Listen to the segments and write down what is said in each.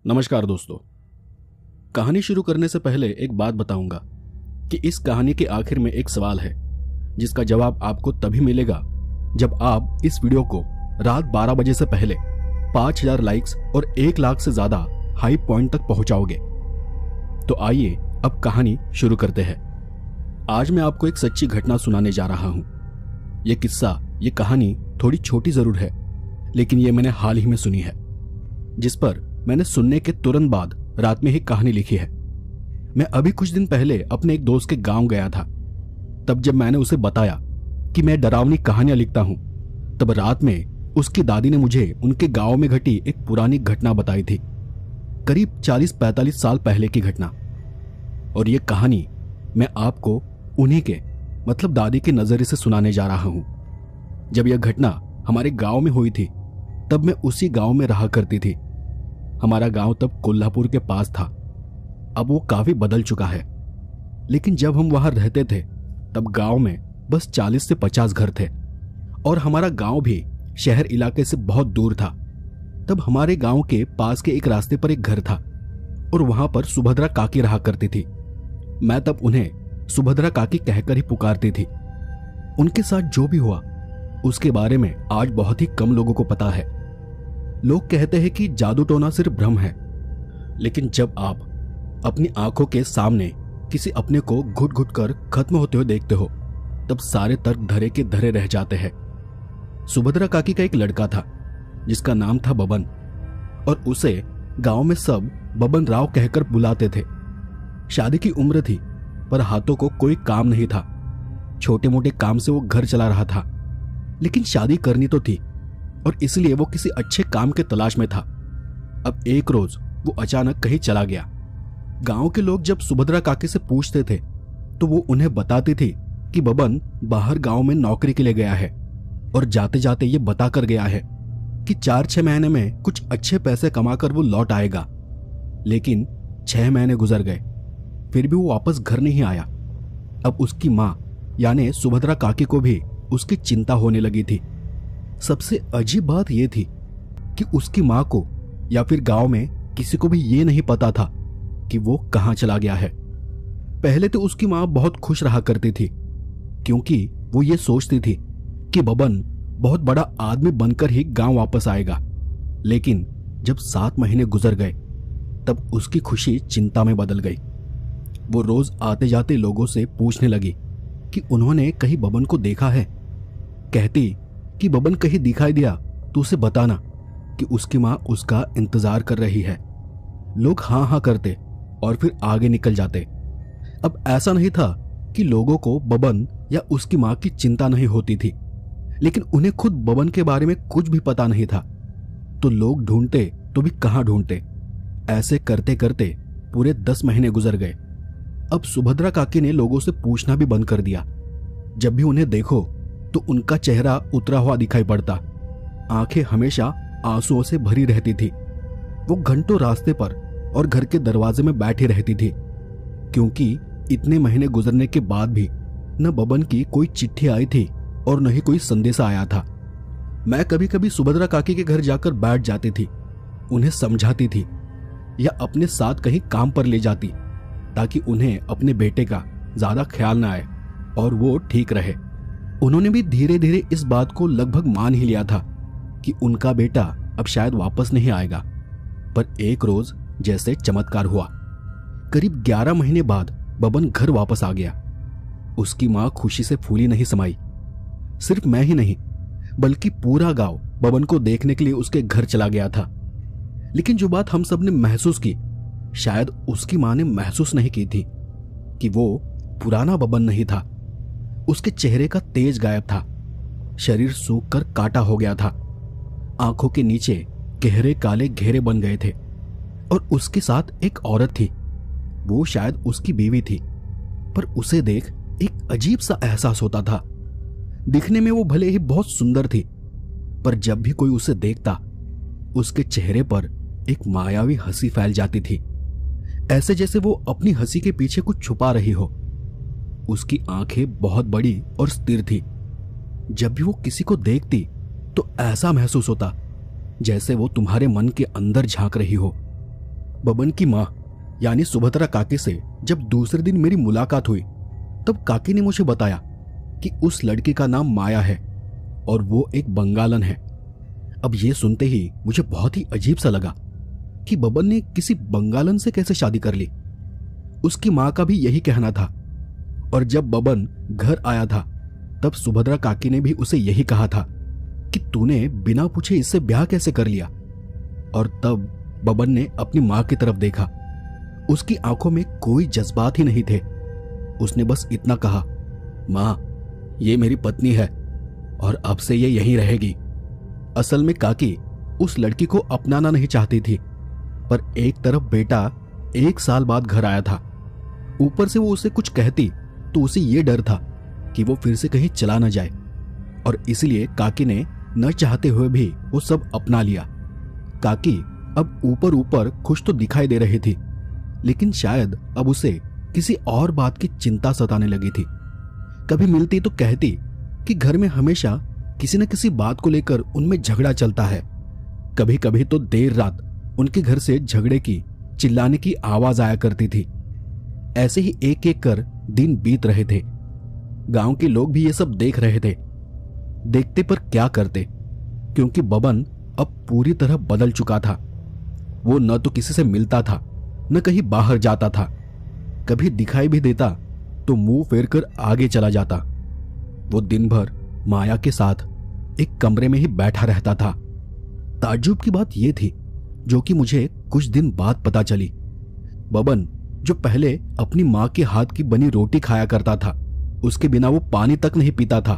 नमस्कार दोस्तों। कहानी शुरू करने से पहले एक बात बताऊंगा कि इस कहानी के आखिर में एक सवाल है जिसका जवाब आपको तभी मिलेगा जब आप इस वीडियो को रात 12 बजे से पहले 5000 लाइक्स और 1 लाख से ज्यादा हाई पॉइंट तक पहुंचाओगे। तो आइए अब कहानी शुरू करते हैं। आज मैं आपको एक सच्ची घटना सुनाने जा रहा हूं। ये कहानी थोड़ी छोटी जरूर है, लेकिन ये मैंने हाल ही में सुनी है, जिस पर मैंने सुनने के तुरंत बाद रात में ही कहानी लिखी है। मैं अभी कुछ दिन पहले अपने एक दोस्त के गांव गया था। तब जब मैंने उसे बताया कि मैं डरावनी कहानियां लिखता हूं, तब रात में उसकी दादी ने मुझे उनके गांव में घटी एक पुरानी घटना बताई थी, करीब 40-45 साल पहले की घटना। और ये कहानी मैं आपको उन्हीं के मतलब दादी के नजरिए से सुनाने जा रहा हूं। जब यह घटना हमारे गांव में हुई थी, तब मैं उसी गांव में रहा करती थी। हमारा गांव तब कोल्हापुर के पास था। अब वो काफी बदल चुका है, लेकिन जब हम वहां रहते थे तब गांव में बस 40 से 50 घर थे और हमारा गांव भी शहर इलाके से बहुत दूर था। तब हमारे गांव के पास के एक रास्ते पर एक घर था और वहां पर सुभद्रा काकी रहा करती थी। मैं तब उन्हें सुभद्रा काकी कहकर ही पुकारती थी। उनके साथ जो भी हुआ उसके बारे में आज बहुत ही कम लोगों को पता है। लोग कहते हैं कि जादू टोना सिर्फ भ्रम है, लेकिन जब आप अपनी आंखों के सामने किसी अपने को घुट घुट कर खत्म होते हुए देखते हो, तब सारे तर्क धरे के धरे रह जाते हैं। सुभद्रा काकी का एक लड़का था जिसका नाम था बबन, और उसे गांव में सब बबन राव कहकर बुलाते थे। शादी की उम्र थी, पर हाथों को कोई काम नहीं था। छोटे मोटे काम से वो घर चला रहा था, लेकिन शादी करनी तो थी और इसलिए वो किसी अच्छे काम के तलाश में था। अब एक रोज वो अचानक कहीं चला गया। गांव के लोग जब सुभद्रा काकी से पूछते थे तो वो उन्हें बताती थी कि बबन बाहर गांव में नौकरी के लिए गया है और जाते जाते ये बता कर गया है कि 4-6 महीने में कुछ अच्छे पैसे कमाकर वो लौट आएगा। लेकिन 6 महीने गुजर गए, फिर भी वो वापस घर नहीं आया। अब उसकी माँ यानी सुभद्रा काकी को भी उसकी चिंता होने लगी थी। सबसे अजीब बात यह थी कि उसकी मां को या फिर गांव में किसी को भी ये नहीं पता था कि वो कहां चला गया है। पहले तो उसकी मां बहुत खुश रहा करती थी, क्योंकि वो ये सोचती थी कि बबन बहुत बड़ा आदमी बनकर ही गांव वापस आएगा। लेकिन जब 7 महीने गुजर गए, तब उसकी खुशी चिंता में बदल गई। वो रोज आते जाते लोगों से पूछने लगी कि उन्होंने कहीं बबन को देखा है। कहती कि बबन कहीं दिखाई दिया तो उसे बताना कि उसकी मां उसका इंतजार कर रही है। लोग हाँ हाँ करते और फिर आगे निकल जाते। अब ऐसा नहीं था कि लोगों को बबन या उसकी मां की चिंता नहीं होती थी, लेकिन उन्हें खुद बबन के बारे में कुछ भी पता नहीं था। तो लोग ढूंढते तो भी कहां ढूंढते। ऐसे करते करते पूरे 10 महीने गुजर गए। अब सुभद्रा काकी ने लोगों से पूछना भी बंद कर दिया। जब भी उन्हें देखो तो उनका चेहरा उतरा हुआ दिखाई पड़ता। आंखें हमेशा आंसुओं से भरी रहती थी। वो घंटों रास्ते पर और घर के दरवाजे में बैठी रहती थी, क्योंकि इतने महीने गुजरने के बाद भी न बबन की कोई चिट्ठी आई थी और न ही कोई संदेशा आया था। मैं कभी कभी सुभद्रा काकी के घर जाकर बैठ जाती थी, उन्हें समझाती थी या अपने साथ कहीं काम पर ले जाती, ताकि उन्हें अपने बेटे का ज्यादा ख्याल न आए और वो ठीक रहे। उन्होंने भी धीरे धीरे इस बात को लगभग मान ही लिया था कि उनका बेटा अब शायद वापस नहीं आएगा। पर एक रोज जैसे चमत्कार हुआ। करीब 11 महीने बाद बबन घर वापस आ गया। उसकी मां खुशी से फूली नहीं समाई। सिर्फ मैं ही नहीं, बल्कि पूरा गांव बबन को देखने के लिए उसके घर चला गया था। लेकिन जो बात हम सब ने महसूस की, शायद उसकी मां ने महसूस नहीं की थी कि वो पुराना बबन नहीं था। उसके चेहरे का तेज गायब था, शरीर सूख कर काटा हो गया था, आंखों के नीचे गहरे काले घेरे बन गए थे और उसके साथ एक औरत थी। वो शायद उसकी बीवी थी, पर उसे देख एक अजीब सा एहसास होता था। दिखने में वो भले ही बहुत सुंदर थी, पर जब भी कोई उसे देखता, उसके चेहरे पर एक मायावी हंसी फैल जाती थी, ऐसे जैसे वो अपनी हंसी के पीछे कुछ छुपा रही हो। उसकी आंखें बहुत बड़ी और स्थिर थी। जब भी वो किसी को देखती तो ऐसा महसूस होता जैसे वो तुम्हारे मन के अंदर झांक रही हो। बबन की माँ यानी सुभद्रा काकी से जब दूसरे दिन मेरी मुलाकात हुई तब काकी ने मुझे बताया कि उस लड़की का नाम माया है और वो एक बंगालन है। अब ये सुनते ही मुझे बहुत ही अजीब सा लगा कि बबन ने किसी बंगालन से कैसे शादी कर ली। उसकी माँ का भी यही कहना था और जब बबन घर आया था तब सुभद्रा काकी ने भी उसे यही कहा था कि तूने बिना पूछे इससे ब्याह कैसे कर लिया। और तब बबन ने अपनी माँ की तरफ देखा। उसकी आंखों में कोई जज्बात ही नहीं थे। उसने बस इतना कहा, माँ ये मेरी पत्नी है और अब से ये यहीं रहेगी। असल में काकी उस लड़की को अपनाना नहीं चाहती थी, पर एक तरफ बेटा 1 साल बाद घर आया था, ऊपर से वो उसे कुछ कहती तो उसे ये डर था कि वो फिर से कहीं चला न जाए, और इसलिए काकी ने न चाहते हुए भी वो सब अपना लिया। काकी अब ऊपर ऊपर खुश तो दिखाई दे रही थी, लेकिन शायद अब उसे किसी और बात की चिंता सताने लगी थी। कभी मिलती तो कहती कि घर में हमेशा किसी न किसी बात को लेकर उनमें झगड़ा चलता है। कभी कभी तो देर रात उनके घर से झगड़े की, चिल्लाने की आवाज आया करती थी। ऐसे ही एक एक कर दिन बीत रहे थे। गांव के लोग भी ये सब देख रहे थे। देखते पर क्या करते, क्योंकि बबन अब पूरी तरह बदल चुका था। वो न तो किसी से मिलता था, न कहीं बाहर जाता था। कभी दिखाई भी देता तो मुंह फेर कर आगे चला जाता। वो दिन भर माया के साथ एक कमरे में ही बैठा रहता था। ताज्जुब की बात यह थी, जो कि मुझे कुछ दिन बाद पता चली। बबन जो पहले अपनी माँ के हाथ की बनी रोटी खाया करता था, उसके बिना वो पानी तक नहीं पीता था,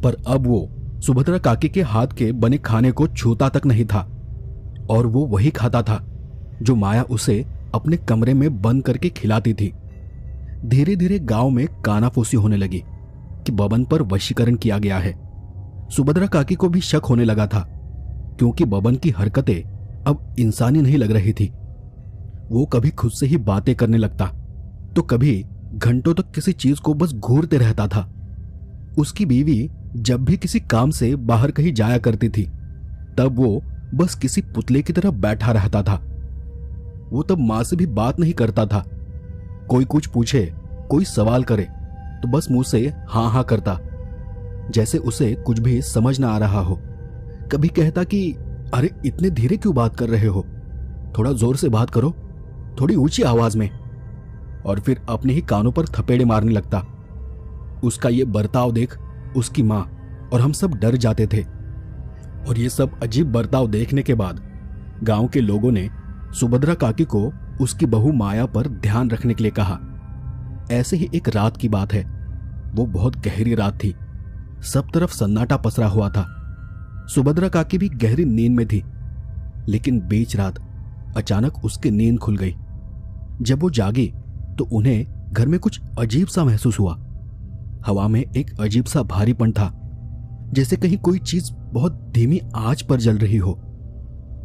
पर अब वो सुभद्रा काकी के हाथ के बने खाने को छूता तक नहीं था। और वो वही खाता था जो माया उसे अपने कमरे में बंद करके खिलाती थी। धीरे धीरे गांव में कानाफूसी होने लगी कि बबन पर वशीकरण किया गया है। सुभद्रा काकी को भी शक होने लगा था, क्योंकि बबन की हरकतें अब इंसानी नहीं लग रही थी। वो कभी खुद से ही बातें करने लगता, तो कभी घंटों तक किसी चीज को बस घूरते रहता था। उसकी बीवी जब भी किसी काम से बाहर कहीं जाया करती थी, तब वो बस किसी पुतले की तरह बैठा रहता था। वो तब मां से भी बात नहीं करता था। कोई कुछ पूछे, कोई सवाल करे तो बस मुंह से हाँ हाँ करता, जैसे उसे कुछ भी समझ ना आ रहा हो। कभी कहता कि अरे इतने धीरे क्यों बात कर रहे हो, थोड़ा जोर से बात करो, थोड़ी ऊंची आवाज में। और फिर अपने ही कानों पर थपेड़े मारने लगता। उसका ये बर्ताव देख उसकी मां और हम सब डर जाते थे। और ये सब अजीब बर्ताव देखने के बाद गांव के लोगों ने सुभद्रा काकी को उसकी बहू माया पर ध्यान रखने के लिए कहा। ऐसे ही एक रात की बात है। वो बहुत गहरी रात थी। सब तरफ सन्नाटा पसरा हुआ था। सुभद्रा काकी भी गहरी नींद में थी, लेकिन बीच रात अचानक उसकी नींद खुल गई। जब वो जागी तो उन्हें घर में कुछ अजीब सा महसूस हुआ। हवा में एक अजीब सा भारीपन था, जैसे कहीं कोई चीज बहुत धीमी आंच पर जल रही हो।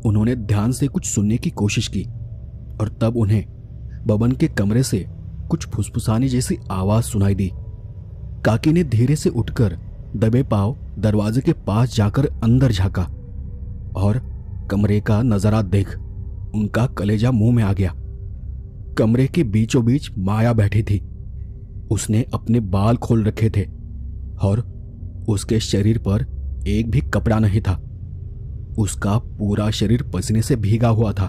उन्होंने ध्यान से कुछ सुनने की कोशिश की और तब उन्हें बबन के कमरे से कुछ फुसफुसाने जैसी आवाज सुनाई दी। काकी ने धीरे से उठकर दबे पांव दरवाजे के पास जाकर अंदर झांका और कमरे का नजारा देख उनका कलेजा मुंह में आ गया। कमरे के बीचों बीच माया बैठी थी। उसने अपने बाल खोल रखे थे और उसके शरीर पर एक भी कपड़ा नहीं था। उसका पूरा शरीर पसीने से भीगा हुआ था।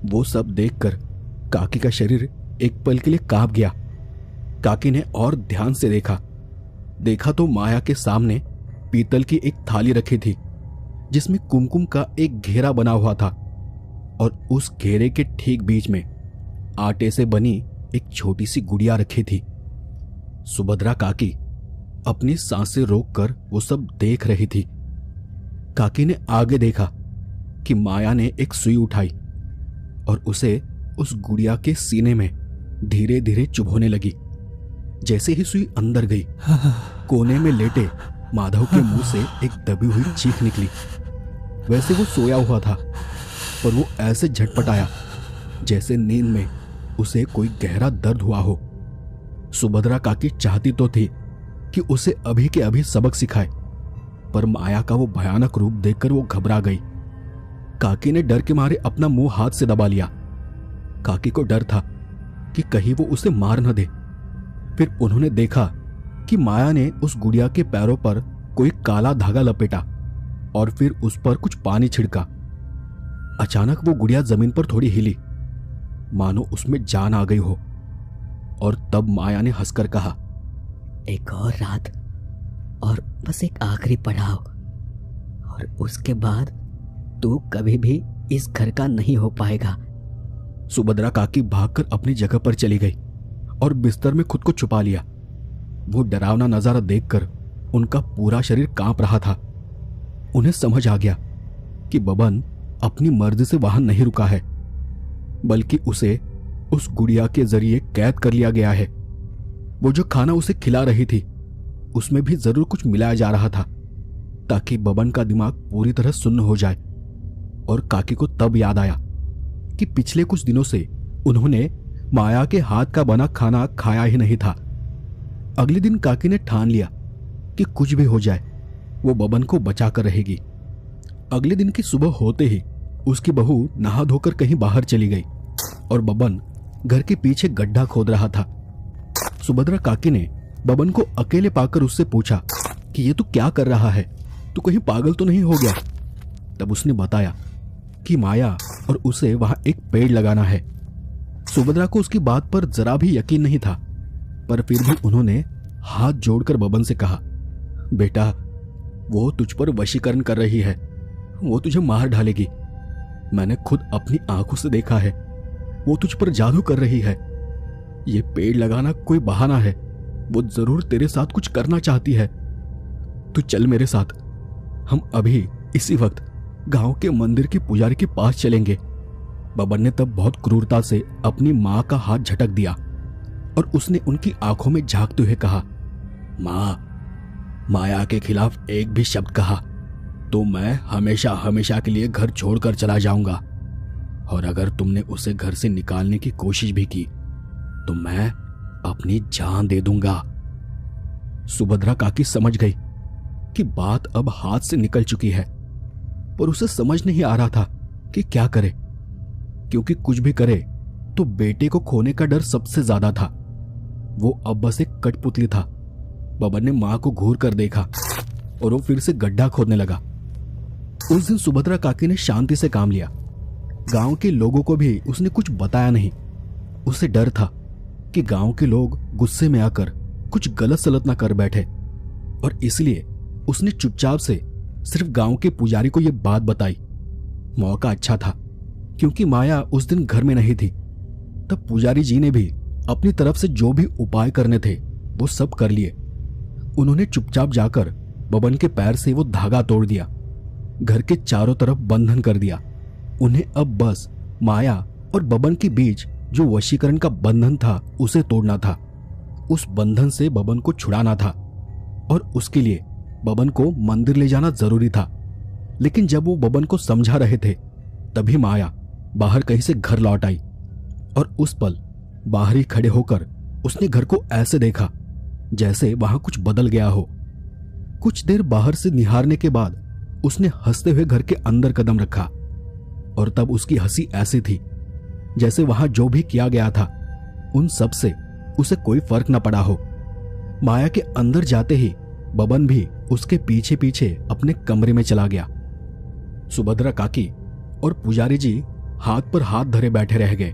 वो सब देखकर काकी का शरीर एक पल के लिए कांप गया। काकी ने और ध्यान से देखा तो माया के सामने पीतल की एक थाली रखी थी, जिसमें कुमकुम का एक घेरा बना हुआ था और उस घेरे के ठीक बीच में आटे से बनी एक छोटी सी गुड़िया रखी थी। सुभद्रा काकी अपनी सांसें रोककर वो सब देख रही थी। काकी ने आगे देखा कि माया ने एक सुई उठाई और उसे उस गुड़िया के सीने में धीरे धीरे चुभोने लगी। जैसे ही सुई अंदर गई, कोने में लेटे माधव के मुंह से एक दबी हुई चीख निकली। वैसे वो सोया हुआ था, पर वो ऐसे झटपटाया जैसे नींद में उसे कोई गहरा दर्द हुआ हो। सुभद्रा काकी चाहती तो थी कि उसे अभी के अभी सबक सिखाए, पर माया का वो भयानक रूप देखकर वो घबरा गई। काकी ने डर के मारे अपना मुंह हाथ से दबा लिया काकी को डर था कि कहीं वो उसे मार न दे। फिर उन्होंने देखा कि माया ने उस गुड़िया के पैरों पर कोई काला धागा लपेटा और फिर उस पर कुछ पानी छिड़का। अचानक वो गुड़िया जमीन पर थोड़ी हिली, मानो उसमें जान आ गई हो। और तब माया ने हंसकर कहा, एक और रात और बस एक आखिरी पड़ाव, और उसके बाद तू कभी भी इस घर का नहीं हो पाएगा। सुभद्रा काकी भागकर अपनी जगह पर चली गई और बिस्तर में खुद को छुपा लिया। वो डरावना नजारा देखकर उनका पूरा शरीर कांप रहा था। उन्हें समझ आ गया कि बबन अपनी मर्जी से वहां नहीं रुका है, बल्कि उसे उस गुड़िया के जरिए कैद कर लिया गया है। वो जो खाना उसे खिला रही थी उसमें भी जरूर कुछ मिलाया जा रहा था, ताकि बबन का दिमाग पूरी तरह सुन्न हो जाए। और काकी को तब याद आया कि पिछले कुछ दिनों से उन्होंने माया के हाथ का बना खाना खाया ही नहीं था। अगले दिन काकी ने ठान लिया कि कुछ भी हो जाए वो बबन को बचा कर रहेगी। अगले दिन की सुबह होते ही उसकी बहू नहा धोकर कहीं बाहर चली गई और बबन घर के पीछे गड्ढा खोद रहा था। सुभद्रा काकी ने बबन को अकेले पाकर उससे पूछा कि ये तू क्या कर रहा है, तू कहीं पागल तो नहीं हो गया। तब उसने बताया कि माया और उसे वहां एक पेड़ लगाना है। सुभद्रा को उसकी बात पर जरा भी यकीन नहीं था, पर फिर भी उन्होंने हाथ जोड़कर बबन से कहा, बेटा वो तुझ पर वशीकरण कर रही है, वो तुझे मार डालेगी। मैंने खुद अपनी आंखों से देखा है, वो तुझ पर जादू कर रही है। ये पेड़ लगाना कोई बहाना है, वो जरूर तेरे साथ कुछ करना चाहती है। तू चल मेरे साथ, हम अभी इसी वक्त गांव के मंदिर के पुजारी के पास चलेंगे। बबन ने तब बहुत क्रूरता से अपनी मां का हाथ झटक दिया और उसने उनकी आंखों में झांकते हुए कहा, मां, माया के खिलाफ एक भी शब्द कहा तो मैं हमेशा हमेशा के लिए घर छोड़कर चला जाऊंगा, और अगर तुमने उसे घर से निकालने की कोशिश भी की तो मैं अपनी जान दे दूंगा। सुभद्रा काकी समझ गई कि बात अब हाथ से निकल चुकी है, पर उसे समझ नहीं आ रहा था कि क्या करे, क्योंकि कुछ भी करे तो बेटे को खोने का डर सबसे ज्यादा था। वो अब बस एक कठपुतली था। बबन ने मां को घूर कर देखा और वो फिर से गड्ढा खोदने लगा। उस दिन सुभद्रा काकी ने शांति से काम लिया। गांव के लोगों को भी उसने कुछ बताया नहीं। उसे डर था कि गांव के लोग गुस्से में आकर कुछ गलत सलत ना कर बैठे, और इसलिए उसने चुपचाप से सिर्फ गांव के पुजारी को यह बात बताई। मौका अच्छा था क्योंकि माया उस दिन घर में नहीं थी। तब पुजारी जी ने भी अपनी तरफ से जो भी उपाय करने थे वो सब कर लिए। उन्होंने चुपचाप जाकर बबन के पैर से वो धागा तोड़ दिया, घर के चारों तरफ बंधन कर दिया। उन्हें अब बस माया और बबन के बीच जो वशीकरण का बंधन था उसे तोड़ना था। उस बंधन से बबन को छुड़ाना था, और उसके लिए बबन को मंदिर ले जाना जरूरी था। लेकिन जब वो बबन को समझा रहे थे तभी माया बाहर कहीं से घर लौट आई, और उस पल बाहर ही खड़े होकर उसने घर को ऐसे देखा जैसे वहां कुछ बदल गया हो। कुछ देर बाहर से निहारने के बाद उसने हंसते हुए घर के अंदर कदम रखा, और तब उसकी हंसी ऐसी थी जैसे वहां जो भी किया गया था उन सब से उसे कोई फर्क न पड़ा हो। माया के अंदर जाते ही बबन भी उसके पीछे पीछे अपने कमरे में चला गया। सुभद्रा काकी और पुजारी जी हाथ पर हाथ धरे बैठे रह गए।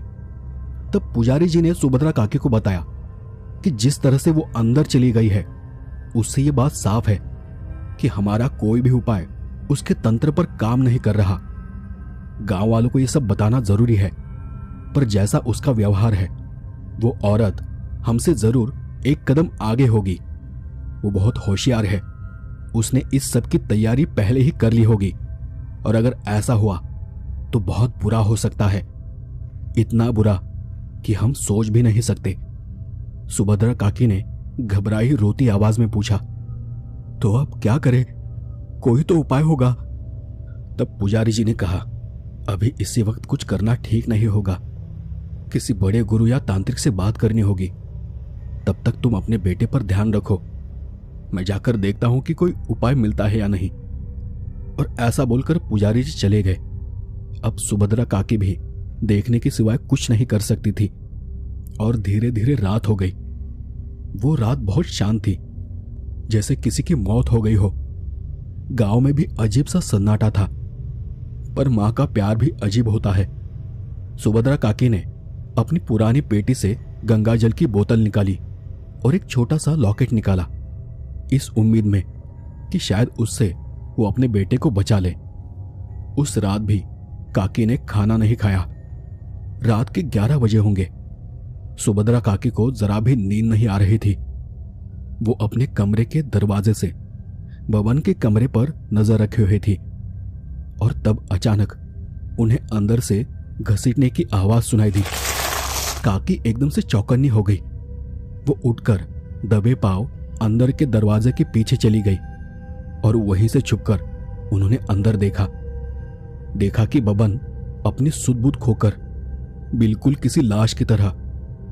तब पुजारी जी ने सुभद्रा काकी को बताया कि जिस तरह से वो अंदर चली गई है उससे ये बात साफ है कि हमारा कोई भी उपाय उसके तंत्र पर काम नहीं कर रहा। गांव वालों को ये सब बताना जरूरी है, पर जैसा उसका व्यवहार है वो औरत हमसे जरूर एक कदम आगे होगी। वो बहुत होशियार है, उसने इस सब की तैयारी पहले ही कर ली होगी, और अगर ऐसा हुआ तो बहुत बुरा हो सकता है, इतना बुरा कि हम सोच भी नहीं सकते। सुभद्रा काकी ने घबराई रोती आवाज में पूछा, तो अब क्या करें? कोई तो उपाय होगा। तब पुजारी जी ने कहा, अभी इसी वक्त कुछ करना ठीक नहीं होगा, किसी बड़े गुरु या तांत्रिक से बात करनी होगी। तब तक तुम अपने बेटे पर ध्यान रखो, मैं जाकर देखता हूं कि कोई उपाय मिलता है या नहीं। और ऐसा बोलकर पुजारी जी चले गए। अब सुभद्रा काकी भी देखने के सिवाय कुछ नहीं कर सकती थी। और धीरे धीरे रात हो गई। वो रात बहुत शांत थी, जैसे किसी की मौत हो गई हो। गांव में भी अजीब सा सन्नाटा था, पर मां का प्यार भी अजीब होता है। सुभद्रा काकी ने अपनी पुरानी पेटी से गंगा जल की बोतल निकाली और एक छोटा सा लॉकेट निकाला, इस उम्मीद में कि शायद उससे वो अपने बेटे को बचा ले। उस रात भी काकी ने खाना नहीं खाया। रात के 11 बजे होंगे। सुभद्रा काकी को जरा भी नींद नहीं आ रही थी। वो अपने कमरे के दरवाजे से बबन के कमरे पर नजर रखे हुए थी और तब अचानक उन्हें अंदर से घसीटने की आवाज सुनाई दी। काकी एकदम से चौकन्नी हो गई। वो उठकर दबे पांव अंदर के दरवाजे के पीछे चली गई और वहीं से छुपकर उन्होंने अंदर देखा कि बबन अपनी सुध-बुध खोकर बिल्कुल किसी लाश की तरह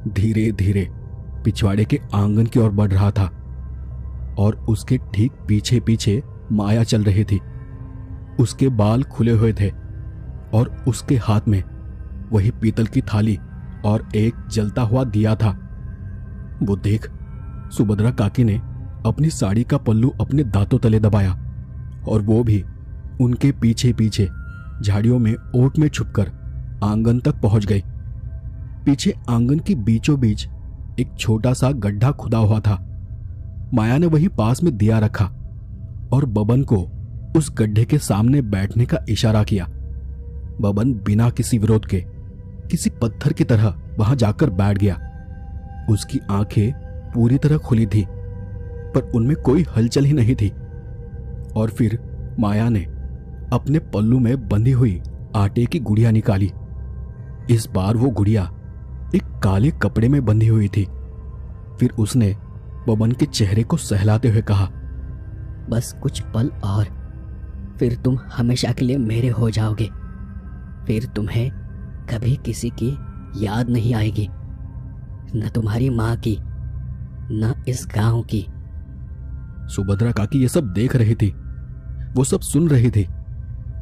धीरे धीरे पिछवाड़े के आंगन की ओर बढ़ रहा था और उसके ठीक पीछे पीछे माया चल रही थी। उसके बाल खुले हुए थे और उसके हाथ में वही पीतल की थाली और एक जलता हुआ दिया था। वो देख सुभद्रा काकी ने अपनी साड़ी का पल्लू अपने दांतों तले दबाया और वो भी उनके पीछे पीछे झाड़ियों में ओट में छुपकर आंगन तक पहुंच गई। पीछे आंगन की बीचों बीच एक छोटा सा गड्ढा खुदा हुआ था। माया ने वहीं पास में दिया रखा और बबन को उस गड्ढे के सामने बैठने का इशारा किया। बबन बिना किसी विरोध के किसी पत्थर की तरह वहां जाकर बैठ गया। उसकी आंखें पूरी तरह खुली थी, पर उनमें कोई हलचल ही नहीं थी। और फिर माया ने अपने पल्लू में बंधी हुई आटे की गुड़िया निकाली। इस बार वो गुड़िया एक काले कपड़े में बंधी हुई थी। फिर उसने बबन के चेहरे को सहलाते हुए कहा, बस कुछ पल और, फिर तुम हमेशा के लिए मेरे हो जाओगे। फिर तुम्हें कभी किसी की याद नहीं आएगी, न तुम्हारी माँ की, न इस गांव की। सुभद्रा काकी ये सब देख रही थी, वो सब सुन रही थी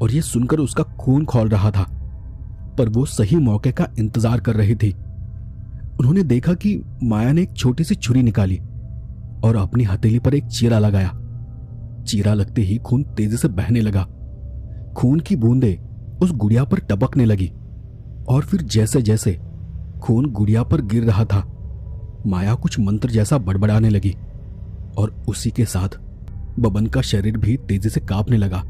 और ये सुनकर उसका खून खौल रहा था, पर वो सही मौके का इंतजार कर रही थी। उन्होंने देखा कि माया ने एक छोटी सी छुरी निकाली और अपनी हथेली पर एक चीरा लगाया। चीरा लगते ही खून तेजी से बहने लगा। खून की बूंदें उस गुड़िया पर टपकने लगी और फिर जैसे जैसे खून गुड़िया पर गिर रहा था, माया कुछ मंत्र जैसा बड़बड़ाने लगी और उसी के साथ बबन का शरीर भी तेजी से कांपने लगा।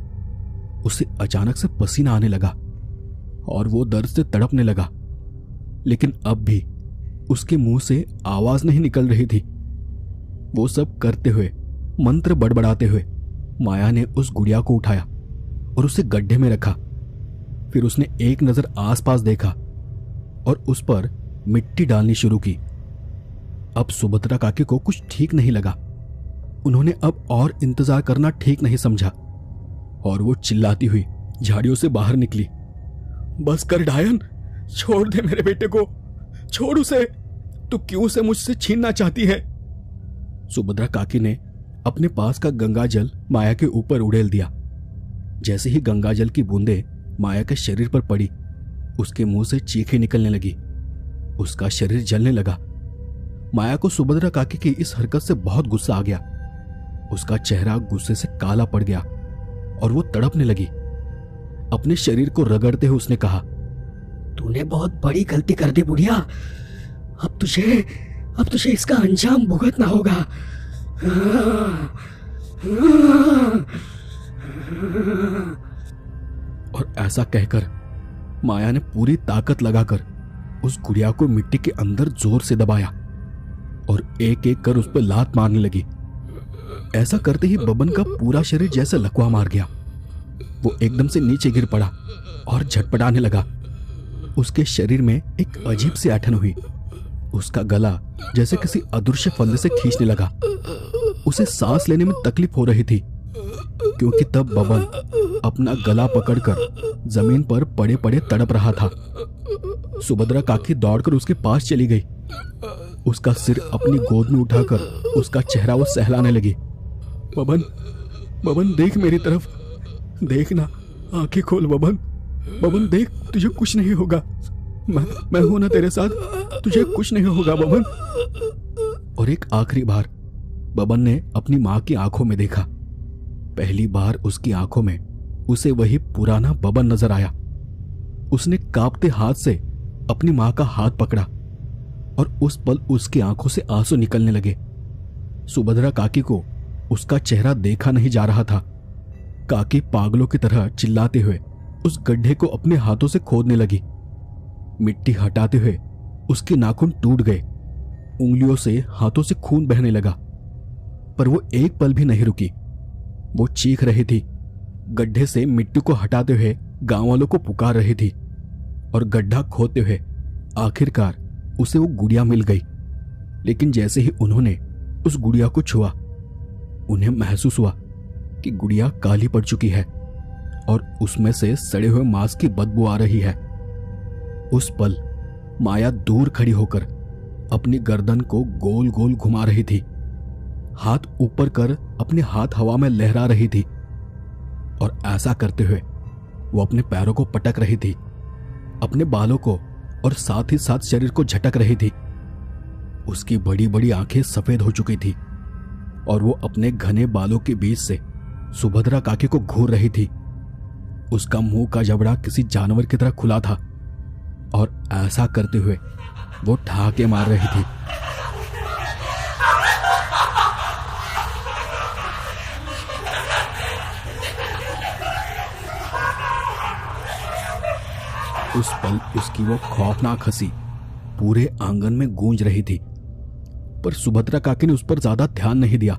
उसे अचानक से पसीना आने लगा और वो दर्द से तड़पने लगा, लेकिन अब भी उसके मुंह से आवाज नहीं निकल रही थी। वो सब करते हुए, मंत्र बड़बड़ाते हुए माया ने उस गुड़िया को उठाया और उसे गड्ढे में रखा। फिर उसने एक नजर आसपास देखा और उस पर मिट्टी डालनी शुरू की। अब सुभद्रा काकी को कुछ ठीक नहीं लगा। उन्होंने अब और इंतजार करना ठीक नहीं समझा और वो चिल्लाती हुई झाड़ियों से बाहर निकली। बस कर डायन, छोड़ दे मेरे बेटे को, छोड़ उसे। तू क्यों से मुझसे छीनना चाहती है? सुभद्रा काकी ने अपने पास का गंगाजल माया के ऊपर उड़ेल दिया। जैसे ही गंगाजल की बूंदें माया के शरीर पर पड़ी, उसके मुंह से चीखें निकलने लगी। उसका शरीर जलने लगा। माया को सुभद्रा काकी की इस हरकत से बहुत गुस्सा आ गया। उसका चेहरा गुस्से से काला पड़ गया और वो तड़पने लगी। अपने शरीर को रगड़ते हुए उसने कहा, तूने बहुत बड़ी गलती कर दी बुढ़िया। अब तुझे इसका अंजाम भुगतना होगा। और ऐसा कहकर माया ने पूरी ताकत लगाकर उस गुड़िया को मिट्टी के अंदर जोर से दबाया और एक एक कर उस पर लात मारने लगी। ऐसा करते ही बबन का पूरा शरीर जैसे लकवा मार गया। वो एकदम से नीचे गिर पड़ा और झटपटाने लगा। उसके शरीर में एक अजीब सी ऐंठन हुई। उसका गला जैसे किसी अदृश्य फंदे से खींचने लगा। उसे सांस लेने में तकलीफ हो रही थी, क्योंकि तब बबन अपना गला पकड़कर जमीन पर पड़े पड़े तड़प रहा था। सुभद्रा काकी दौड़कर उसके पास चली गई। उसका सिर अपनी गोद में उठाकर उसका चेहरा वो सहलाने लगी। बबन, बबन देख मेरी तरफ, देख ना, आंखें खोल बबन, बबन देख, तुझे कुछ नहीं होगा, मैं हूं ना तेरे साथ, तुझे कुछ नहीं होगा बबन। और एक आखिरी बार बबन ने अपनी मां की आंखों में देखा। पहली बार उसकी आंखों में उसे वही पुराना बबन नजर आया। उसने कांपते हाथ से अपनी मां का हाथ पकड़ा और उस पल उसकी आंखों से आंसू निकलने लगे। सुभद्रा काकी को उसका चेहरा देखा नहीं जा रहा था। काकी पागलों की तरह चिल्लाते हुए उस गड्ढे को अपने हाथों से खोदने लगी। मिट्टी हटाते हुए उसके नाखून टूट गए। उंगलियों से हाथों से खून बहने लगा, पर वो एक पल भी नहीं रुकी। वो चीख रही थी, गड्ढे से मिट्टी को हटाते हुए गांव वालों को पुकार रही थी, और गड्ढा खोदते हुए आखिरकार उसे वो गुड़िया मिल गई। लेकिन जैसे ही उन्होंने उस गुड़िया को छुआ, उन्हें महसूस हुआ कि गुड़िया काली पड़ चुकी है और उसमें से सड़े हुए मांस की बदबू आ रही है। उस पल माया दूर खड़ी होकर अपनी गर्दन को गोल गोल घुमा रही थी, हाथ ऊपर कर अपने हाथ हवा में लहरा रही थी, और ऐसा करते हुए वो अपने पैरों को पटक रही थी, अपने बालों को, और साथ ही साथ शरीर को झटक रही थी। उसकी बड़ी बड़ी आंखें सफेद हो चुकी थी और वो अपने घने बालों के बीच से सुभद्रा काकी को घूर रही थी। उसका मुंह का जबड़ा किसी जानवर की तरह खुला था और ऐसा करते हुए वो ठहाके मार रही थी। उस पल उसकी वो खौफनाक हंसी पूरे आंगन में गूंज रही थी, पर सुभद्रा काकी ने उस पर ज्यादा ध्यान नहीं दिया।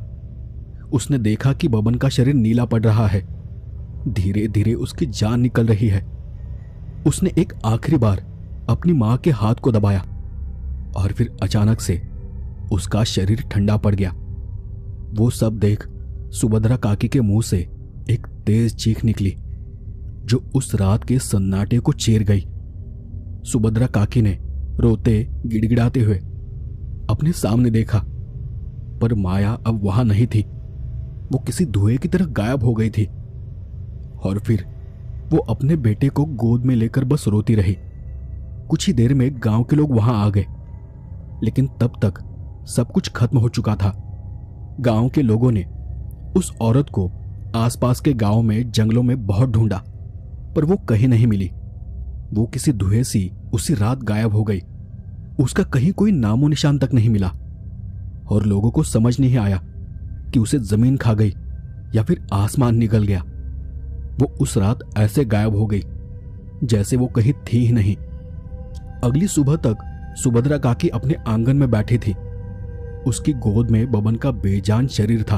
उसने देखा कि बबन का शरीर नीला पड़ रहा है, धीरे धीरे उसकी जान निकल रही है। उसने एक आखिरी बार अपनी मां के हाथ को दबाया और फिर अचानक से उसका शरीर ठंडा पड़ गया। वो सब देख सुभद्रा काकी के मुंह से एक तेज चीख निकली जो उस रात के सन्नाटे को चीर गई। सुभद्रा काकी ने रोते गिड़गिड़ाते हुए अपने सामने देखा, पर माया अब वहां नहीं थी। वो किसी धुएं की तरह गायब हो गई थी और फिर वो अपने बेटे को गोद में लेकर बस रोती रही। कुछ ही देर में गांव के लोग वहां आ गए, लेकिन तब तक सब कुछ खत्म हो चुका था। गांव के लोगों ने उस औरत को आसपास के गांव में जंगलों में बहुत ढूंढा, पर वो कहीं नहीं मिली। वो किसी धुएं सी उसी रात गायब हो गई। उसका कहीं कोई नामो निशान तक नहीं मिला और लोगों को समझ नहीं आया कि उसे जमीन खा गई या फिर आसमान निगल गया। वो उस रात ऐसे गायब हो गई जैसे वो कहीं थी ही नहीं। अगली सुबह तक सुभद्रा काकी अपने आंगन में बैठी थी। उसकी गोद में बबन का बेजान शरीर था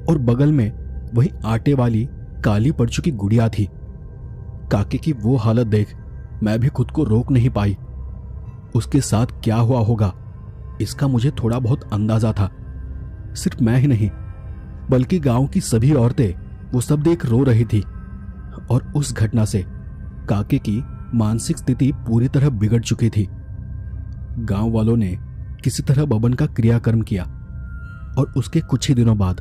और बगल में वही आटे वाली काली पड़ चुकी गुड़िया थी। काकी की वो हालत देख मैं भी खुद को रोक नहीं पाई। उसके साथ क्या हुआ होगा इसका मुझे थोड़ा बहुत अंदाजा था। सिर्फ मैं ही नहीं बल्कि गांव की सभी औरतें वो सब देख रो रही थी, और उस घटना से काकी की मानसिक स्थिति पूरी तरह बिगड़ चुकी थी। गांव वालों ने किसी तरह बबन का क्रियाकर्म किया और उसके कुछ ही दिनों बाद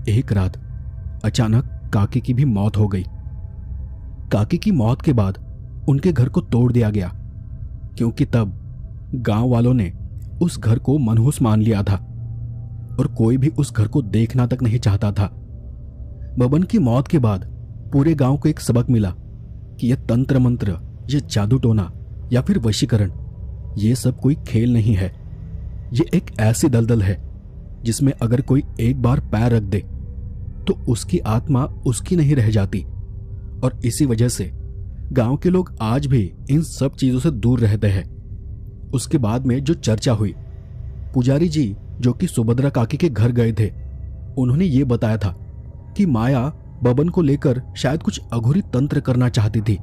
एक रात अचानक काकी की भी मौत हो गई। काकी की मौत के बाद उनके घर को तोड़ दिया गया, क्योंकि तब गांव वालों ने उस घर को मनहूस मान लिया था और कोई भी उस घर को देखना तक नहीं चाहता था। बबन की मौत के बाद पूरे गांव को एक सबक मिला कि यह तंत्र मंत्र, यह जादू टोना या फिर वशीकरण, ये सब कोई खेल नहीं है। ये एक ऐसी दलदल है जिसमें अगर कोई एक बार पैर रख दे तो उसकी आत्मा उसकी नहीं रह जाती, और इसी वजह से गांव के लोग आज भी इन सब चीजों से दूर रहते हैं। उसके बाद में जो चर्चा हुई, पुजारी जी जो कि सुभद्रा काकी के घर गए थे, उन्होंने ये बताया था कि माया बबन को लेकर शायद कुछ अघोरी तंत्र करना चाहती थी,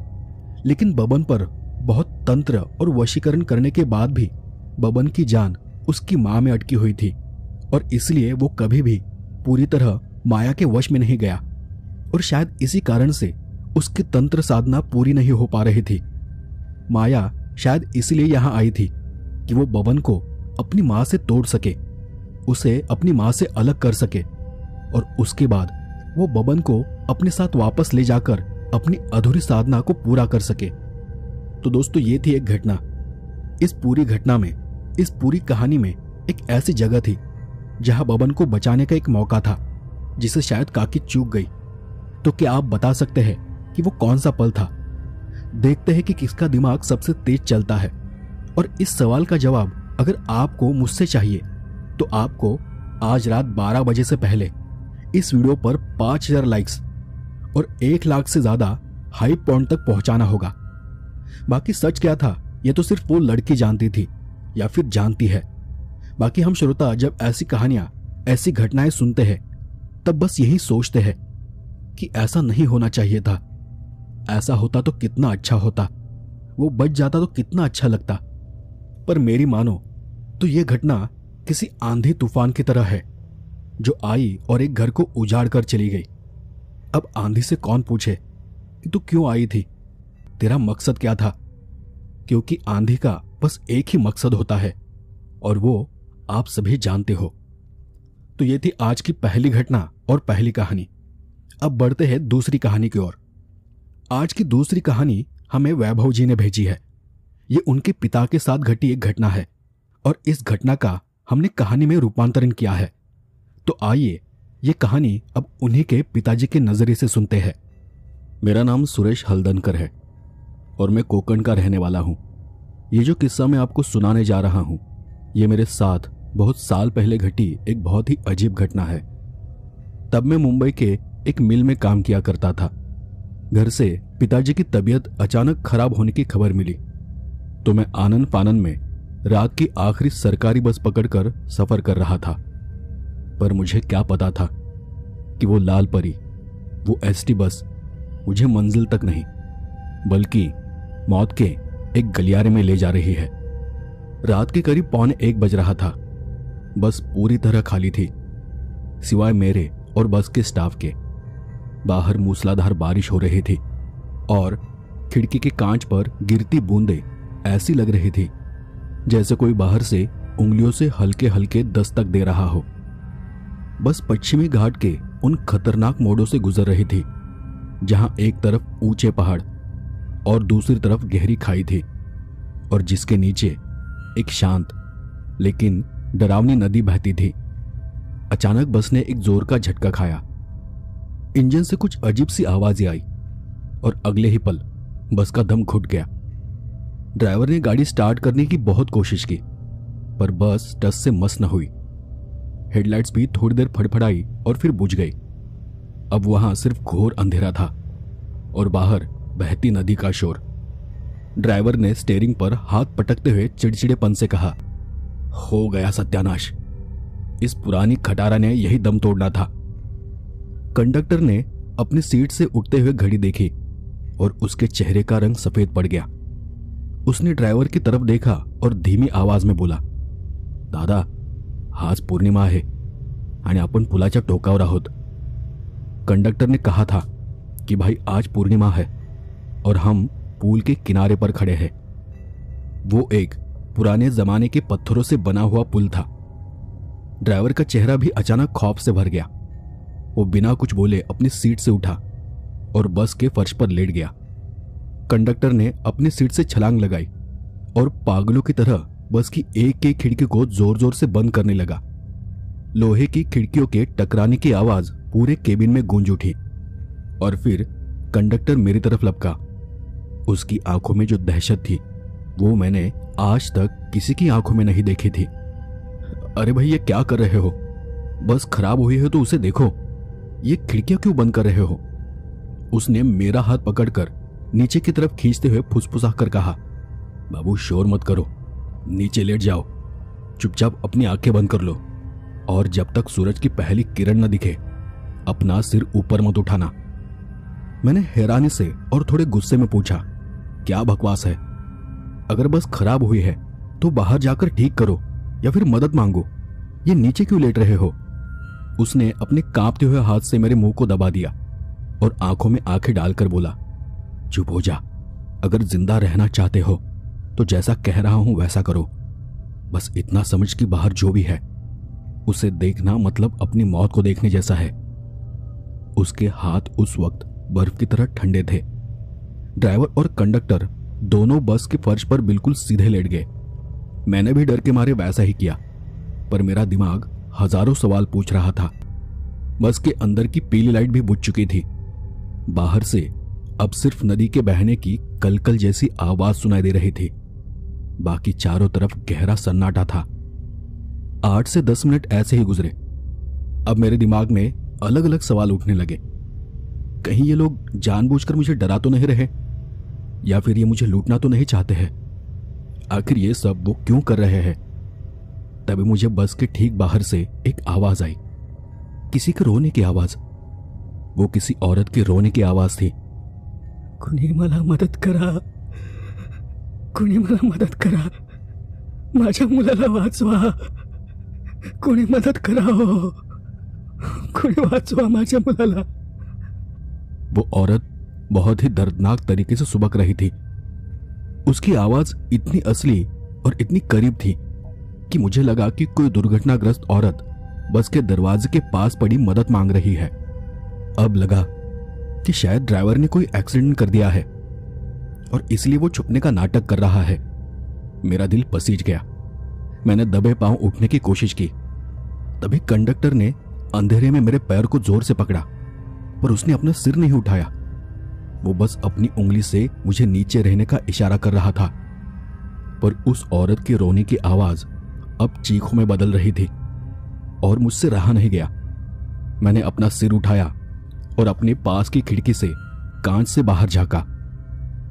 लेकिन बबन पर बहुत तंत्र और वशीकरण करने के बाद भी बबन की जान उसकी मां में अटकी हुई थी, और इसलिए वो कभी भी पूरी तरह माया के वश में नहीं गया, और शायद इसी कारण से उसकी तंत्र साधना पूरी नहीं हो पा रही थी। माया शायद इसलिए यहां आई थी कि वो बबन को अपनी मां से तोड़ सके, उसे अपनी मां से अलग कर सके, और उसके बाद वो बबन को अपने साथ वापस ले जाकर अपनी अधूरी साधना को पूरा कर सके। तो दोस्तों ये थी एक घटना। इस पूरी घटना में, इस पूरी कहानी में एक ऐसी जगह थी जहां बबन को बचाने का एक मौका था जिसे शायद काकी चूक गई। तो क्या आप बता सकते हैं कि वो कौन सा पल था? देखते हैं कि किसका दिमाग सबसे तेज चलता है। और इस सवाल का जवाब अगर आपको मुझसे चाहिए तो आपको आज रात 12 बजे से पहले इस वीडियो पर 5000 लाइक्स और 1 लाख से ज्यादा हाइप पॉइंट तक पहुंचाना होगा। बाकी सच क्या था यह तो सिर्फ वो लड़की जानती थी या फिर जानती है। बाकी हम श्रोता जब ऐसी कहानियां, ऐसी घटनाएं सुनते हैं तब बस यही सोचते हैं कि ऐसा नहीं होना चाहिए था। ऐसा होता तो कितना अच्छा होता, वो बच जाता तो कितना अच्छा लगता। पर मेरी मानो तो यह घटना किसी आंधी तूफान की तरह है जो आई और एक घर को उजाड़ कर चली गई। अब आंधी से कौन पूछे कि तू क्यों आई थी, तेरा मकसद क्या था? क्योंकि आंधी का बस एक ही मकसद होता है और वो आप सभी जानते हो। तो ये थी आज की पहली घटना और पहली कहानी। अब बढ़ते हैं दूसरी कहानी की ओर। आज की दूसरी कहानी हमें वैभव जी ने भेजी है। ये उनके पिता के साथ घटी एक घटना है और इस घटना का हमने कहानी में रूपांतरण किया है। तो आइए ये कहानी अब उन्हीं के पिताजी के नजरिए से सुनते हैं। मेरा नाम सुरेश हल्दनकर है और मैं कोकण का रहने वाला हूं। ये जो किस्सा मैं आपको सुनाने जा रहा हूं ये मेरे साथ बहुत साल पहले घटी एक बहुत ही अजीब घटना है। तब मैं मुंबई के एक मिल में काम किया करता था। घर से पिताजी की तबीयत अचानक खराब होने की खबर मिली तो मैं आनन फानन में रात की आखिरी सरकारी बस पकड़कर सफर कर रहा था। पर मुझे क्या पता था कि वो लाल परी, वो एसटी बस मुझे मंजिल तक नहीं बल्कि मौत के एक गलियारे में ले जा रही है। रात के करीब 1:15 बज रहा था। बस पूरी तरह खाली थी सिवाय मेरे और बस के स्टाफ के। बाहर मूसलाधार बारिश हो रही थी और खिड़की के कांच पर गिरती बूंदें ऐसी लग रही थी जैसे कोई बाहर से उंगलियों से हल्के हल्के दस्तक दे रहा हो। बस पश्चिमी घाट के उन खतरनाक मोड़ों से गुजर रही थी जहां एक तरफ ऊंचे पहाड़ और दूसरी तरफ गहरी खाई थी और जिसके नीचे एक शांत लेकिन डरावनी नदी बहती थी। अचानक बस ने एक जोर का झटका खाया। इंजन से कुछ अजीब सी आवाजें आई और अगले ही पल बस का दम घुट गया। ड्राइवर ने गाड़ी स्टार्ट करने की बहुत कोशिश की पर बस टस से मस न हुई। हेडलाइट्स भी थोड़ी देर फड़फड़ाई और फिर बुझ गई। अब वहां सिर्फ घोर अंधेरा था और बाहर बहती नदी का शोर। ड्राइवर ने स्टीयरिंग पर हाथ पटकते हुए चिड़चिड़ेपन से कहा, हो गया सत्यानाश, इस पुरानी खटारा ने यही दम तोड़ना था। कंडक्टर ने अपनी सीट से उठते हुए घड़ी देखी और उसके चेहरे का रंग सफेद पड़ गया। उसने ड्राइवर की तरफ देखा और धीमी आवाज में बोला, दादा, आज पौर्णिमा आहे आणि आपण पुलाच्या टोकावर आहोत। कंडक्टर ने कहा था कि भाई आज पूर्णिमा है और हम पुल के किनारे पर खड़े हैं। वो एक पुराने जमाने के पत्थरों से बना हुआ पुल था। ड्राइवर का चेहरा भी अचानक खौफ से भर गया। वो बिना कुछ बोले अपनी सीट से उठा और बस के फर्श पर लेट गया। कंडक्टर ने अपनी सीट से छलांग लगाई और पागलों की तरह बस की एक एक खिड़की को जोर जोर से बंद करने लगा। लोहे की खिड़कियों के टकराने की आवाज पूरे केबिन में गूंज उठी और फिर कंडक्टर मेरी तरफ लपका। उसकी आंखों में जो दहशत थी वो मैंने आज तक किसी की आंखों में नहीं देखी थी। अरे भाई, ये क्या कर रहे हो? बस खराब हुई है तो उसे देखो, ये खिड़कियां क्यों बंद कर रहे हो? उसने मेरा हाथ पकड़कर नीचे की तरफ खींचते हुए फुसफुसा कर कहा, बाबू शोर मत करो, नीचे लेट जाओ, चुपचाप अपनी आंखें बंद कर लो और जब तक सूरज की पहली किरण न दिखे अपना सिर ऊपर मत उठाना। मैंने हैरानी से और थोड़े गुस्से में पूछा, क्या बकवास है? अगर बस खराब हुई है तो बाहर जाकर ठीक करो या फिर मदद मांगो, ये नीचे क्यों लेट रहे हो? उसने अपने कांपते हुए हाथ से मेरे मुंह को दबा दिया और आंखों में आंखें डालकर बोला, चुप हो जा, अगर जिंदा रहना चाहते हो तो जैसा कह रहा हूं वैसा करो। बस इतना समझ कि बाहर जो भी है उसे देखना मतलब अपनी मौत को देखने जैसा है। उसके हाथ उस वक्त बर्फ की तरह ठंडे थे। ड्राइवर और कंडक्टर दोनों बस के फर्श पर बिल्कुल सीधे लेट गए। मैंने भी डर के मारे वैसा ही किया, पर मेरा दिमाग हजारों सवाल पूछ रहा था। बस के अंदर की पीली लाइट भी बुझ चुकी थी। बाहर से अब सिर्फ नदी के बहने की कलकल जैसी आवाज सुनाई दे रही थी। बाकी चारों तरफ गहरा सन्नाटा था। 8 से 10 मिनट ऐसे ही गुजरे। अब मेरे दिमाग में अलग अलग सवाल उठने लगे। कहीं ये लोग जानबूझकर मुझे डरा तो नहीं रहे, या फिर ये मुझे लूटना तो नहीं चाहते हैं? आखिर ये सब वो क्यों कर रहे हैं? तभी मुझे बस के ठीक बाहर से एक आवाज आई, किसी के रोने की आवाज। वो किसी औरत के रोने की आवाज थी। कुणी मला मदत करा, कुणी मला मदत करा, माझ्या मुलाला वाचवा, कुणी मदत करा हो, कुणी वाचवा माझ्या मुलाला। वो औरत बहुत ही दर्दनाक तरीके से सुबक रही थी। उसकी आवाज इतनी असली और इतनी करीब थी कि मुझे लगा कि कोई दुर्घटनाग्रस्त औरत बस के दरवाजे के पास पड़ी मदद मांग रही है। अब लगा कि शायद ड्राइवर ने कोई एक्सीडेंट कर दिया है और इसलिए वो छुपने का नाटक कर रहा है। मेरा दिल पसीज गया। मैंने दबे पांव उठने की कोशिश की। तभी कंडक्टर ने अंधेरे में मेरे पैर को जोर से पकड़ा, पर उसने अपना सिर नहीं उठाया। वो बस अपनी उंगली से मुझे नीचे रहने का इशारा कर रहा था। पर उस औरत के रोने की आवाज अब चीखों में बदल रही थी और मुझसे रहा नहीं गया। मैंने अपना सिर उठाया और अपने पास की खिड़की से कांच से बाहर झांका।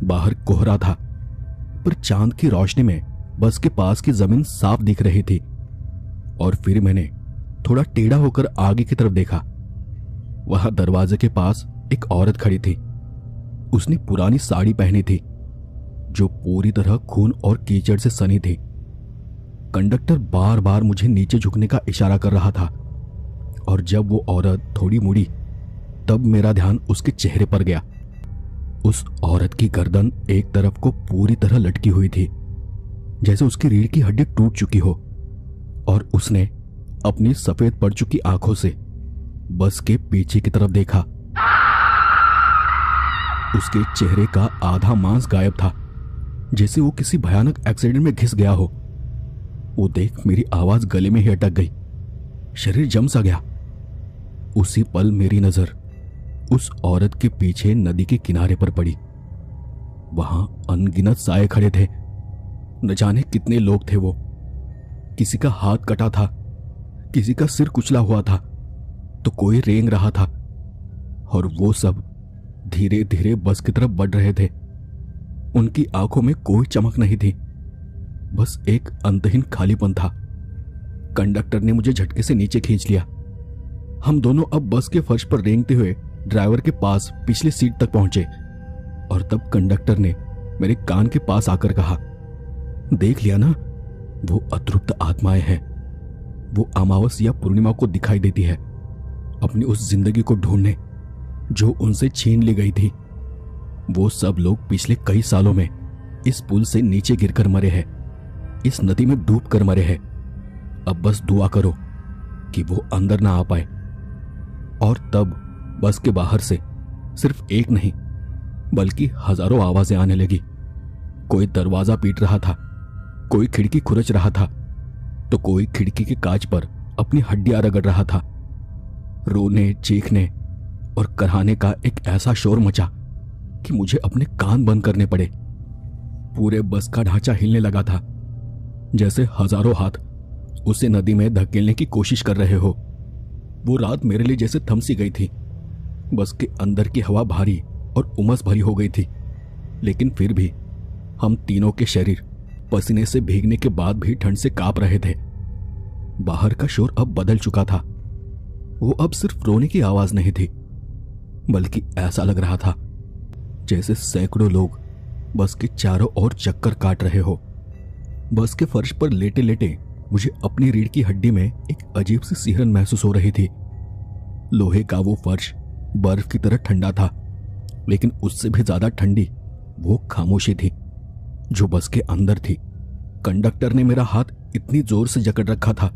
बाहर कोहरा था, पर चांद की रोशनी में बस के पास की जमीन साफ दिख रही थी। और फिर मैंने थोड़ा टेढ़ा होकर आगे की तरफ देखा। वहां दरवाजे के पास एक औरत खड़ी थी। उसने पुरानी साड़ी पहनी थी जो पूरी तरह खून और कीचड़ से सनी थी। कंडक्टर बार बार मुझे नीचे झुकने का इशारा कर रहा था, और जब वो औरत थोड़ी मुड़ी तब मेरा ध्यान उसके चेहरे पर गया। उस औरत की गर्दन एक तरफ को पूरी तरह लटकी हुई थी, जैसे उसकी रीढ़ की हड्डी टूट चुकी हो, और उसने अपनी सफेद पड़ चुकी आंखों से बस के पीछे की तरफ देखा। उसके चेहरे का आधा मांस गायब था, जैसे वो किसी भयानक एक्सीडेंट में घिस गया हो। वो देख मेरी आवाज गले में ही अटक गई, शरीर जम सा गया। उसी पल मेरी नजर उस औरत के पीछे नदी के किनारे पर पड़ी। वहां अनगिनत साए खड़े थे। न जाने कितने लोग थे वो। किसी का हाथ कटा था, किसी का सिर कुचला हुआ था, तो कोई रेंग रहा था, और वो सब धीरे धीरे बस की तरफ बढ़ रहे थे। उनकी आंखों में कोई चमक नहीं थी, बस एक अंतहीन खालीपन था। कंडक्टर ने मुझे झटके से नीचे खींच लिया। हम दोनों अब बस के फर्श पर रेंगते हुए ड्राइवर के पास पिछली सीट तक पहुंचे, और तब कंडक्टर ने मेरे कान के पास आकर कहा, देख लिया ना, वो अतृप्त आत्माएं हैं। वो अमावस्या पूर्णिमा को दिखाई देती है, अपनी उस जिंदगी को ढूंढने जो उनसे छीन ली गई थी। वो सब लोग पिछले कई सालों में इस पुल से नीचे गिरकर मरे हैं, इस नदी में डूब कर मरे हैं। अब बस दुआ करो कि वो अंदर ना आ पाए। और तब बस के बाहर से सिर्फ एक नहीं बल्कि हजारों आवाजें आने लगी। कोई दरवाजा पीट रहा था, कोई खिड़की खुरच रहा था, तो कोई खिड़की के कांच पर अपनी हड्डियां रगड़ रहा था। रोने, चीखने और कराहने का एक ऐसा शोर मचा कि मुझे अपने कान बंद करने पड़े। पूरे बस का ढांचा हिलने लगा था, जैसे हजारों हाथ उसे नदी में धकेलने की कोशिश कर रहे हो। वो रात मेरे लिए जैसे थम सी गई थी। बस के अंदर की हवा भारी और उमस भरी हो गई थी, लेकिन फिर भी हम तीनों के शरीर पसीने से भीगने के बाद भी ठंड से कांप रहे थे। बाहर का शोर अब बदल चुका था। वो अब सिर्फ रोने की आवाज नहीं थी, बल्कि ऐसा लग रहा था जैसे सैकड़ों लोग बस के चारों ओर चक्कर काट रहे हो। बस के फर्श पर लेटे लेटे मुझे अपनी रीढ़ की हड्डी में एक अजीब सी सिहरन महसूस हो रही थी। लोहे का वो फर्श बर्फ की तरह ठंडा था, लेकिन उससे भी ज्यादा ठंडी वो खामोशी थी जो बस के अंदर थी। कंडक्टर ने मेरा हाथ इतनी जोर से जकड़ रखा था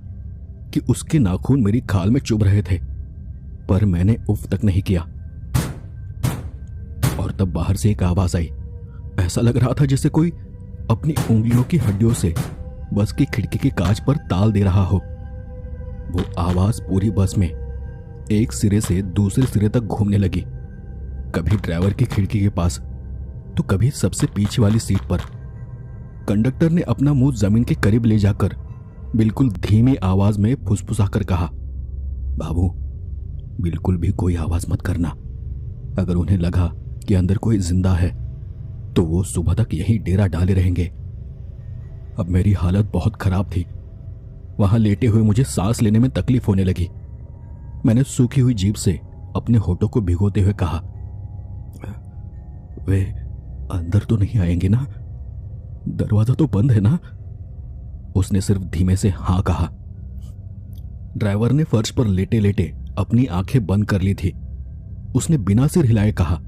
कि उसके नाखून मेरी खाल में चुभ रहे थे, पर मैंने उफ तक नहीं किया। और तब बाहर से एक आवाज आई, ऐसा लग रहा था जैसे कोई अपनी उंगलियों की हड्डियों से बस की खिड़की के कांच पर ताल दे रहा हो। वो आवाज पूरी बस में एक सिरे से दूसरे सिरे तक घूमने लगी, कभी ड्राइवर की खिड़की के पास तो कभी सबसे पीछे वाली सीट पर। कंडक्टर ने अपना मुंह जमीन के करीब ले जाकर बिल्कुल धीमी आवाज में फुसफुसाकर कहा, बाबू बिल्कुल भी कोई आवाज मत करना। अगर उन्हें लगा कि अंदर कोई जिंदा है तो वो सुबह तक यहीं डेरा डाले रहेंगे। अब मेरी हालत बहुत खराब थी। वहां लेटे हुए मुझे सांस लेने में तकलीफ होने लगी। मैंने सूखी हुई जीभ से अपने होठों को भिगोते हुए कहा, वे अंदर तो नहीं आएंगे ना? दरवाजा तो बंद है ना? उसने सिर्फ धीमे से हां कहा। ड्राइवर ने फर्श पर लेटे लेटे अपनी आंखें बंद कर ली थी। उसने बिना सिर हिलाए कहा,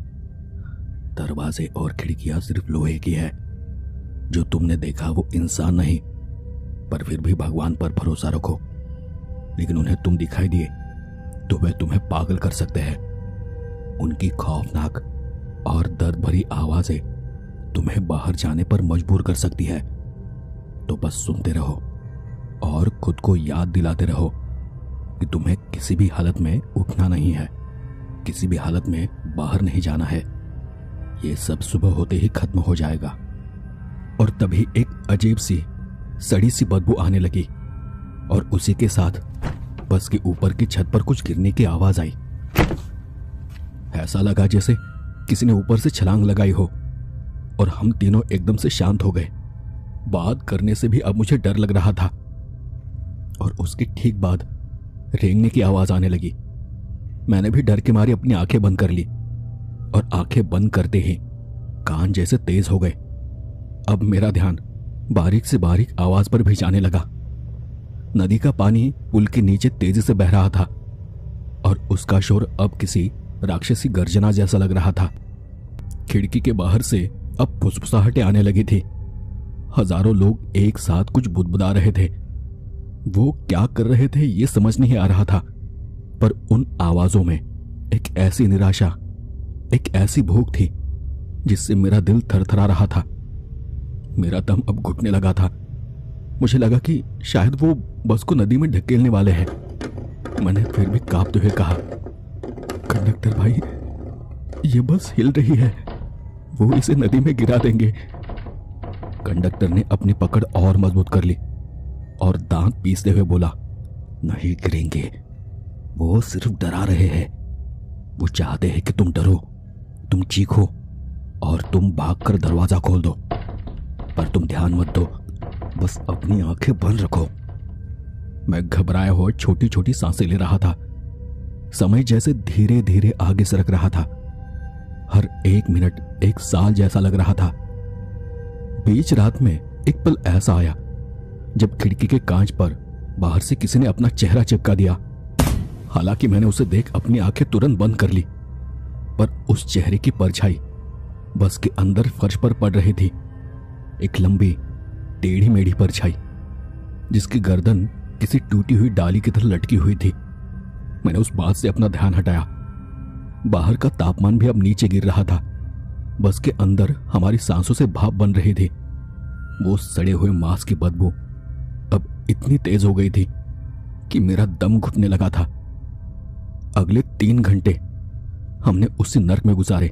दरवाजे और खिड़कियां सिर्फ लोहे की है। जो तुमने देखा वो इंसान नहीं, पर फिर भी भगवान पर भरोसा रखो। लेकिन उन्हें तुम दिखाई दिए तो वे तुम्हें पागल कर सकते हैं। उनकी खौफनाक और दर्द भरी आवाजें तुम्हें बाहर जाने पर मजबूर कर सकती है। तो बस सुनते रहो और खुद को याद दिलाते रहो कि तुम्हें किसी भी हालत में उठना नहीं है, किसी भी हालत में बाहर नहीं जाना है। ये सब सुबह होते ही खत्म हो जाएगा। और तभी एक अजीब सी सड़ी सी बदबू आने लगी और उसी के साथ बस के ऊपर की छत पर कुछ गिरने की आवाज आई। ऐसा लगा जैसे किसी ने ऊपर से छलांग लगाई हो और हम तीनों एकदम से शांत हो गए। बात करने से भी अब मुझे डर लग रहा था। और उसके ठीक बाद रेंगने की आवाज आने लगी। मैंने भी डर के मारे अपनी आंखें बंद कर ली और आंखें बंद करते ही कान जैसे तेज हो गए। अब मेरा ध्यान बारीक से बारीक आवाज पर भी जाने लगा। नदी का पानी पुल के नीचे तेजी से बह रहा था और उसका शोर अब किसी राक्षसी गर्जना जैसा लग रहा था। खिड़की के बाहर से अब फुसफुसाहटें आने लगी थी। हजारों लोग एक साथ कुछ बुदबुदा रहे थे। वो क्या कर रहे थे ये समझ नहीं आ रहा था, पर उन आवाजों में एक ऐसी निराशा, एक ऐसी भूख थी जिससे मेरा दिल थरथरा रहा था। मेरा दम अब घुटने लगा था। मुझे लगा कि शायद वो बस को नदी में ढकेलने वाले हैं। मैंने फिर भी कांपते हुए कहा, कंडक्टर भाई, ये बस हिल रही है, वो इसे नदी में गिरा देंगे। कंडक्टर ने अपनी पकड़ और मजबूत कर ली और दांत पीसते हुए बोला, नहीं गिरेंगे, वो सिर्फ डरा रहे हैं। वो चाहते हैं कि तुम डरो, तुम चीखो और तुम भागकर दरवाजा खोल दो। पर तुम ध्यान मत दो, बस अपनी आंखें बंद रखो। मैं घबराया हुआ छोटी छोटी सांसें ले रहा था। समय जैसे धीरे धीरे आगे सरक रहा था। हर एक मिनट एक साल जैसा लग रहा था। बीच रात में एक पल ऐसा आया जब खिड़की के कांच पर बाहर से किसी ने अपना चेहरा चिपका दिया। हालांकि मैंने उसे देख अपनी आंखें तुरंत बंद कर ली, पर उस चेहरे की परछाई बस के अंदर फर्श पर पड़ रही थी। एक लंबी टेढ़ी मेढ़ी परछाई जिसकी गर्दन किसी टूटी हुई डाली की तरह लटकी हुई थी। मैंने उस बात से अपना ध्यान हटाया। बाहर का तापमान भी अब नीचे गिर रहा था। बस के अंदर हमारी सांसों से भाप बन रही थी। वो सड़े हुए मांस की बदबू अब इतनी तेज हो गई थी कि मेरा दम घुटने लगा था। अगले 3 घंटे हमने उसी नर्क में गुजारे।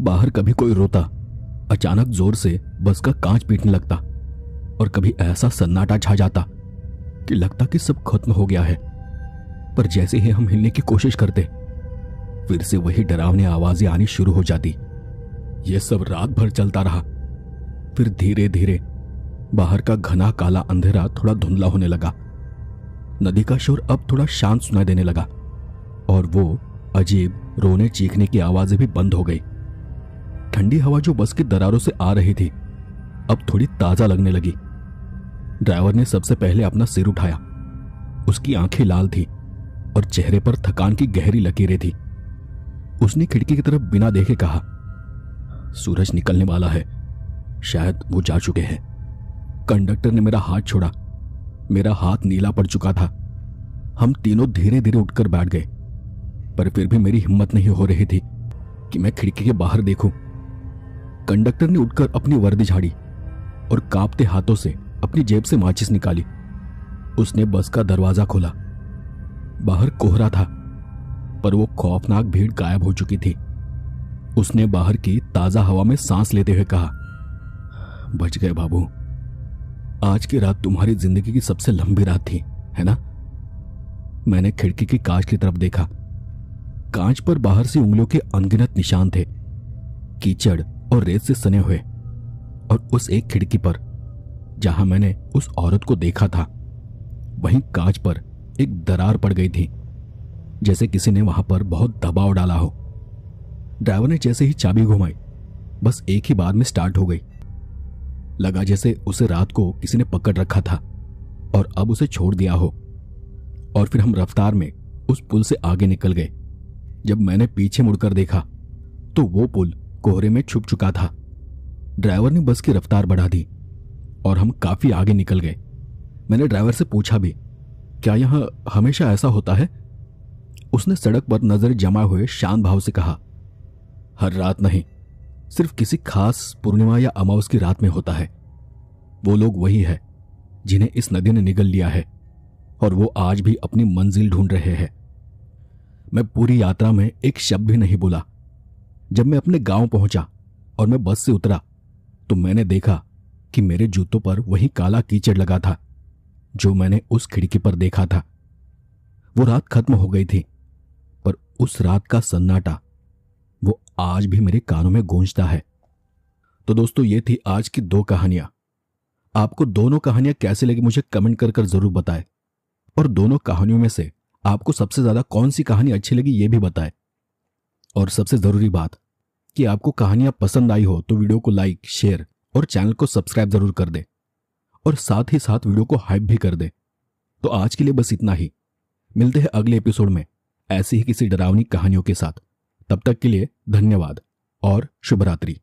बाहर कभी कोई रोता, अचानक जोर से बस का कांच पीटने लगता और कभी ऐसा सन्नाटा छा जाता कि लगता कि सब खत्म हो गया है। पर जैसे ही हम हिलने की कोशिश करते, फिर से वही डरावनी आवाजें आनी शुरू हो जाती। यह सब रात भर चलता रहा। फिर धीरे धीरे बाहर का घना काला अंधेरा थोड़ा धुंधला होने लगा। नदी का शोर अब थोड़ा शांत सुनाई देने लगा और वो अजीब रोने चीखने की आवाजें भी बंद हो गई। ठंडी हवा जो बस की दरारों से आ रही थी अब थोड़ी ताजा लगने लगी। ड्राइवर ने सबसे पहले अपना सिर उठाया। उसकी आंखें लाल थी और चेहरे पर थकान की गहरी लकीरें थी। उसने खिड़की की तरफ बिना देखे कहा, सूरज निकलने वाला है, शायद वो जा चुके हैं। कंडक्टर ने मेरा हाथ छोड़ा। मेरा हाथ नीला पड़ चुका था। हम तीनों धीरे धीरे उठकर बैठ गए, पर फिर भी मेरी हिम्मत नहीं हो रही थी कि मैं खिड़की के बाहर देखूं। कंडक्टर ने उठकर अपनी वर्दी झाड़ी और कांपते हाथों से अपनी जेब से माचिस निकाली। उसने बस का दरवाजा खोला। बाहर कोहरा था, पर वो खौफनाक भीड़ गायब हो चुकी थी। उसने बाहर की ताजा हवा में सांस लेते हुए कहा, बच गए बाबू। आज की रात तुम्हारी जिंदगी की सबसे लंबी रात थी, है ना? मैंने खिड़की की कांच की तरफ देखा। कांच पर बाहर से उंगलियों के अनगिनत निशान थे, कीचड़ और रेत से सने हुए। और उस एक खिड़की पर जहां मैंने उस औरत को देखा था, वहीं कांच पर एक दरार पड़ गई थी, जैसे किसी ने वहां पर बहुत दबाव डाला हो। ड्राइवर ने जैसे ही चाबी घुमाई, बस एक ही बार में स्टार्ट हो गई। लगा जैसे उसे रात को किसी ने पकड़ रखा था और अब उसे छोड़ दिया हो। और फिर हम रफ्तार में उस पुल से आगे निकल गए। जब मैंने पीछे मुड़कर देखा तो वो पुल कोहरे में छुप चुका था। ड्राइवर ने बस की रफ्तार बढ़ा दी और हम काफी आगे निकल गए। मैंने ड्राइवर से पूछा भी, क्या यहां हमेशा ऐसा होता है? उसने सड़क पर नजर जमाए हुए शांत भाव से कहा, हर रात नहीं, सिर्फ किसी खास पूर्णिमा या अमावस की रात में होता है। वो लोग वही है जिन्हें इस नदी ने निगल लिया है और वो आज भी अपनी मंजिल ढूंढ रहे हैं। मैं पूरी यात्रा में एक शब्द भी नहीं बोला। जब मैं अपने गांव पहुंचा और मैं बस से उतरा तो मैंने देखा कि मेरे जूतों पर वही काला कीचड़ लगा था जो मैंने उस खिड़की पर देखा था। वो रात खत्म हो गई थी, पर उस रात का सन्नाटा वो आज भी मेरे कानों में गूंजता है। तो दोस्तों, ये थी आज की 2 कहानियां। आपको दोनों कहानियां कैसे लगी मुझे कमेंट कर जरूर बताएं, और दोनों कहानियों में से आपको सबसे ज्यादा कौन सी कहानी अच्छी लगी ये भी बताएं। और सबसे जरूरी बात कि आपको कहानियां पसंद आई हो तो वीडियो को लाइक, शेयर और चैनल को सब्सक्राइब जरूर कर दे, और साथ ही साथ वीडियो को हाइप भी कर दे। तो आज के लिए बस इतना ही। मिलते हैं अगले एपिसोड में ऐसी ही किसी डरावनी कहानियों के साथ। तब तक के लिए धन्यवाद और शुभ रात्रि।